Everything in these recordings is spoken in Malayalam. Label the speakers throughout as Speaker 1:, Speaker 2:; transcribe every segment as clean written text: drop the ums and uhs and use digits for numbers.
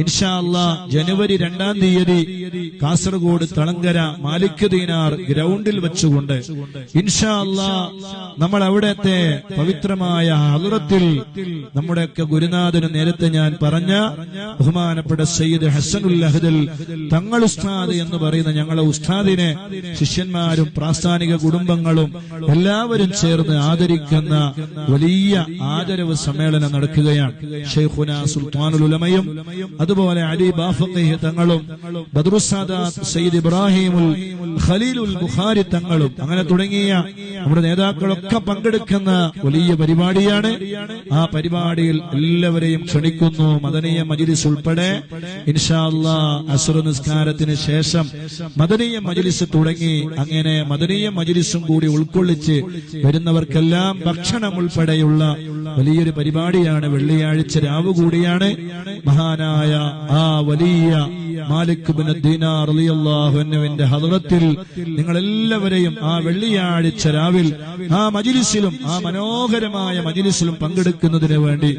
Speaker 1: ഇൻഷാ അല്ലാഹ് ജനുവരി 2-ാം തീയതി കാസർഗോഡ് തളങ്കര മാലിക് ദീനാർ ഗ്രൗണ്ടിൽ വെച്ചുകൊണ്ട് ഇൻഷാ അല്ലാഹ് നമ്മൾ അവിടത്തെ പവിത്രമായ ഹദ്റത്തിൽ നമ്മുടെയൊക്കെ ഗുരുനാഥന് നേരത്തെ ഞാൻ പറഞ്ഞ ബഹുമാനപ്പെട്ട സയ്യിദ് ഹസനുൽ അഹ്ദൽ തങ്ങൾ ഉസ്താദ് എന്ന് പറയുന്ന ഞങ്ങളുടെ ഉസ്താദിനെ ശിഷ്യന്മാരും പ്രാസ്ഥാനിക കുടുംബങ്ങളും എല്ലാവരും ചേർന്ന് ആദരിക്കുന്ന വലിയ ആദരവ് സമ്മേളനം നടക്കുകയാണ്. ഷെയ്ഖുനാ സുൽത്താനുൽ ഉലമയും അതുപോലെ അലി ബാഫഖീഹ് തങ്ങളും ബദ്റുസ്സാദാത്ത് സയ്യിദ് ഇബ്രാഹിമുൽ ഖലീലുൽ ബുഖാരി തങ്ങളും അങ്ങനെ തുടങ്ങിയ നമ്മുടെ നേതാക്കളൊക്കെ പങ്കെടുക്കുന്ന വലിയ പരിപാടിയാണ്. ആ പരിപാടിയിൽ എല്ലാവരെയും ക്ഷണിക്കുന്നു. മദനിയ മജ്ലിസ് ഉൾപ്പെടെ ഇൻഷാ അല്ലാഹ് അസ്ർ നിസ്കാരത്തിന് ശേഷം മദനിയ മജ്ലിസ് തുടങ്ങി അങ്ങനെ മദനിയ മജ്ലിസും കൂടി ഉൾക്കൊള്ളിച്ച് വരുന്നവർക്കെല്ലാം ഭക്ഷണം ഉൾപ്പെടെയുള്ള വലിയൊരു പരിപാടിയാണ്. വെള്ളിയാഴ്ച രാവ് കൂടിയാണ്. മഹാനായ ആ വലിയ മാലിക് ഇബ്നു ദീനാർ റളിയല്ലാഹു അൻഹുവിന്റെ ഹദ്റത്തിൽ നിങ്ങളെല്ലാവരെയും ആ വെള്ളിയാഴ്ച രാവിൽ ആ മജ്ലിസിലും ആ മനോഹരമായ മജ്ലിസിലും പങ്കെടുക്കുന്നതിന് വേണ്ടി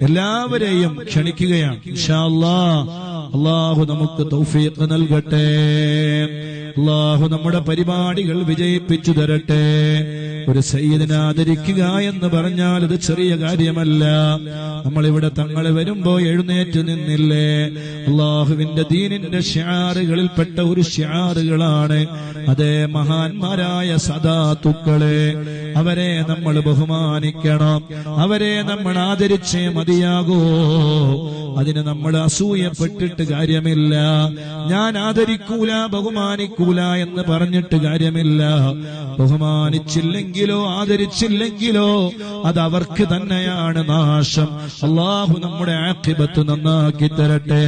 Speaker 1: എല്ലാവരെയും ക്ഷണിക്കുകയാണ്. ഇൻഷാ അല്ലാഹ് അല്ലാഹു നമുക്ക് തൗഫീഖ് നൽകട്ടെ. അല്ലാഹു നമ്മുടെ പരിപാടികൾ വിജയിപ്പിച്ചു തരട്ടെ. ഒരു സയ്യിദിനെ ആദരിക്കുക എന്ന് പറഞ്ഞാൽ ഇത് ചെറിയ കാര്യമല്ല. നമ്മളിവിടെ തങ്ങൾ വരുമ്പോ എഴുന്നേറ്റ് നിന്നില്ലേ? അള്ളാഹുവിന്റെ ദീനിന്റെ ശിആറുകളിൽപ്പെട്ട ഒരു ശിആറുകളാണ് അതേ മഹാന്മാരായ സദാത്തുക്കളെ. അവരെ നമ്മൾ ബഹുമാനിക്കണം. അവരെ നമ്മൾ ആദരിച്ചേ മതിയാകൂ. അതിന് നമ്മൾ അസൂയപ്പെട്ടിട്ട് കാര്യമില്ല. ഞാൻ ആദരിക്കൂല ബഹുമാനിക്കൂല എന്ന് പറഞ്ഞിട്ട് കാര്യമില്ല. ബഹുമാനിച്ചില്ലെങ്കിലോ ആദരിച്ചില്ലെങ്കിലോ അത് അവർക്ക് തന്നെയാണ് നാശം. അല്ലാഹു നമ്മുടെ ആഖിബത്ത് നന്നാക്കി തരട്ടെ.